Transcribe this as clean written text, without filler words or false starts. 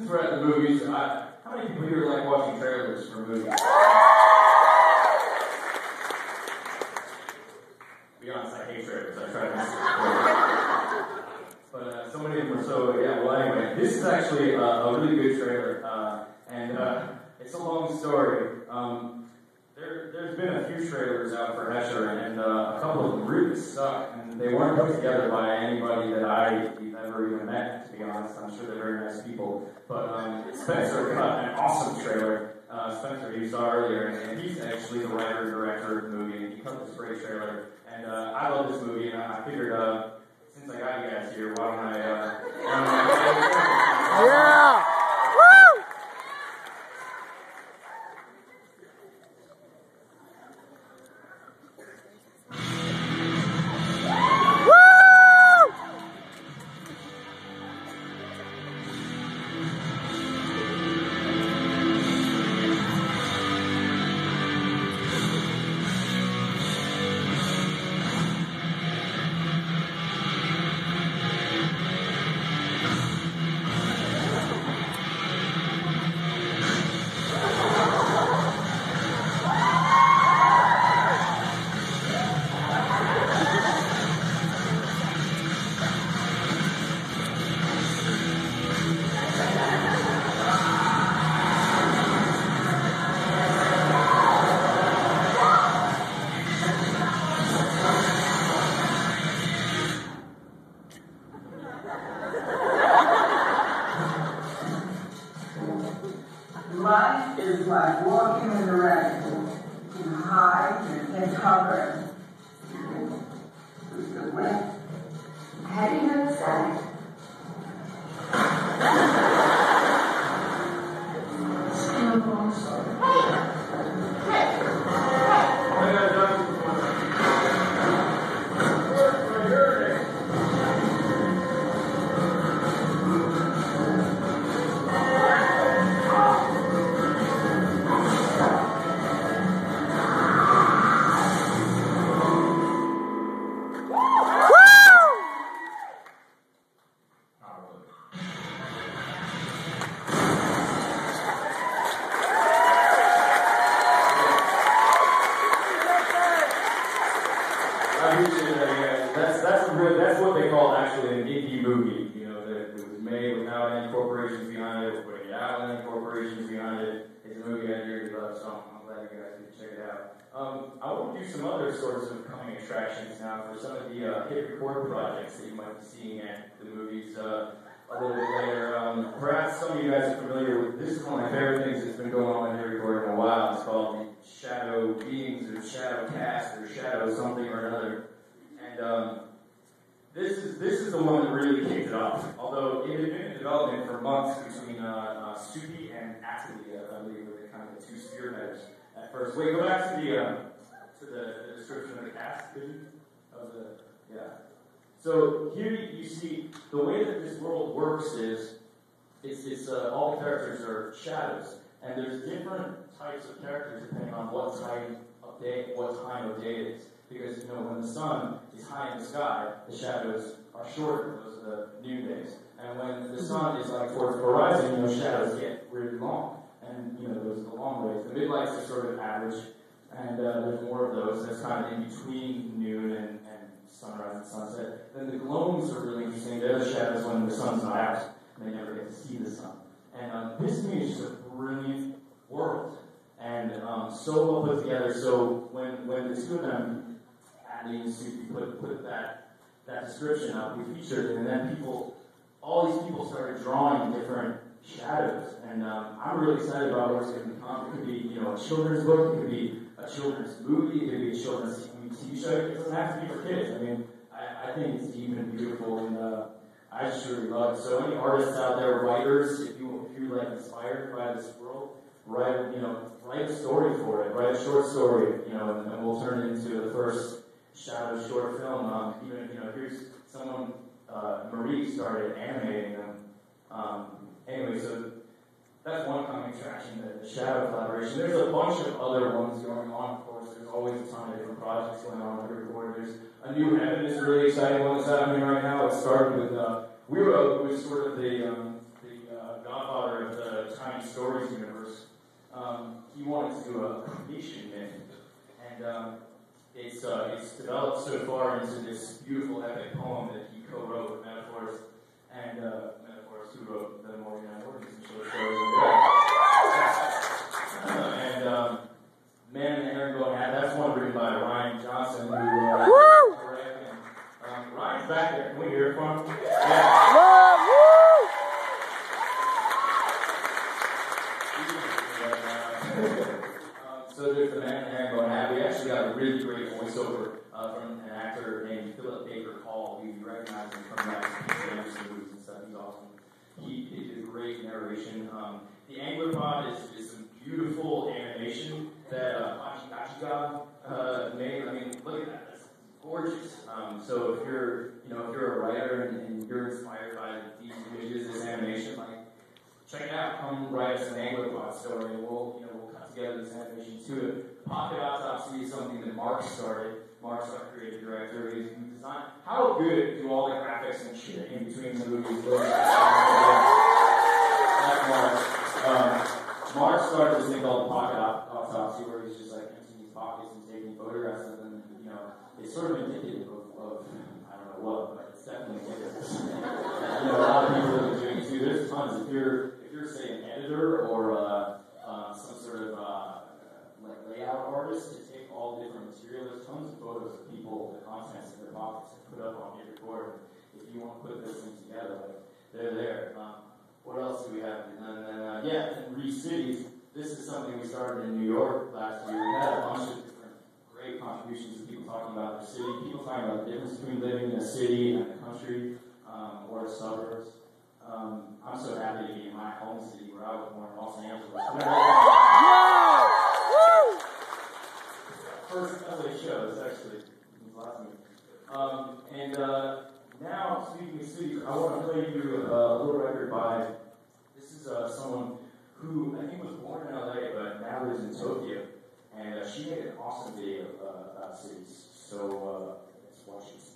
we're at the movies, how many people here like watching trailers for movies? To be honest, I hate trailers. I try to but so many of them are so, yeah, well anyway, this is actually a really good trailer, and it's a long story. There's been a few trailers out for Hesher, and a couple of them really suck, and they weren't put together by anybody that I've ever even met, to be honest. I'm sure they're very nice people. But Spencer cut an awesome trailer. Spencer, you saw earlier, and he's actually the writer and director of the movie, and he cut this great trailer. And I love this movie, and I figured, since I got you guys here, why don't I yeah! Life is like walking in the rain. You can hide, you can cover. Have you noticed that? That's what they call actually an indie movie. You know, that it was made without any corporations behind it, without any corporations behind it. It's a movie I really love, so I'm glad you guys can check it out. I want to do some other sorts of coming attractions now for some of the HitRecord projects that you might be seeing at the movies a little bit later. Perhaps some of you guys are familiar with, this is one of my favorite things that's been going on in HitRecord in a while. It's called the Shadow Beings, or Shadow Cast, or Shadow something or another. And this is the one that really kicked it off. Although it had been in development for months between Soupy and Activity, I believe, were the kind of two spearheaders at first. Wait, go back to the description of the cast, could you? Yeah. So here you see the way that this world works is it's all the characters are shadows, and there's different types of characters depending on what time of day it is. Because, you know, when the sun is high in the sky, the shadows are shorter. Those are the noon days. And when the sun is like towards the horizon, you know, shadows get really long. And, you know, those are the long ways. The midlights are sort of average, and there's more of those. That's kind of in between noon and sunrise and sunset. Then the gloams are really interesting. They're the shadows when the sun's not out, and they never get to see the sun. And this to me is just a brilliant world. And so well put together. So when the two of them, Andy and Suki, put that description up, we featured it, and then all these people started drawing different shadows. And I'm really excited about what it's going to become. It could be, you know, a children's book, it could be a children's movie, it could be a children's TV show. It doesn't have to be for kids. I mean, I think it's deep and beautiful, and I just really love it. So any artists out there, writers, if you're like inspired by this world, write a story for it. Write a short story, you know, and we'll turn it into the first Shadow short film. Even, you know, here's someone, Marie started animating them. Anyway, so that's one coming attraction, the Shadow collaboration. There's a bunch of other ones going on, of course. There's always a ton of different projects going on with HitRecord. There's a New Heaven, is a really exciting one that's happening right now. It started with Wiro, who is sort of the godfather into a creation myth. And it's developed so far into this beautiful epic poem that he co-wrote with Metaphors, and Metaphors who wrote the More United Organs and short stories. And Man in the Herringbone Hat, that's one written by Ryan Johnson, who Ryan's back there. Can we hear it from him? Yeah. So there's the Man in the Herringbone Hat. We actually got a really great voiceover from an actor named Levitt.4. You recognize him from Anderson movies and stuff. He's awesome. He did a great narration. The Anglerpod is some beautiful animation that Hachi made. I mean, look at that. That's gorgeous. So if you're a writer and you're inspired by these images, this animation, like, check it out. Come write us an Anglerpod story, and we'll cut together this animation too. Pocket Autopsy is something that Mark started. Mark's our creative director. He designed. How good do all the graphics and shit in between the movies look? That's Mark. Mark started this thing called Pocket Autopsy, where he's just like emptying his pockets and taking photographs of them. And, it's sort of indicative of I don't know what, but it's definitely indicative. A lot of people are doing it too. There's tons. If you're say an editor or some sort of layout artist to take all different material, there's tons of photos of people, the contents of their pockets to put up on HitRecord. If you want to put this thing together, they're there. What else do we have? And then, Reef Cities. This is something we started in New York last year. We had a bunch of different great contributions of people talking about their city, people talking about the difference between living in a city and a country or the suburbs. I'm so happy to be in my home city where I was born, Los Angeles. First LA show, it's actually last week. Now, speaking of cities, I want to play you a little record by, this is someone who I think was born in LA but now lives in Tokyo. And she made an awesome video about cities. So let's watch this.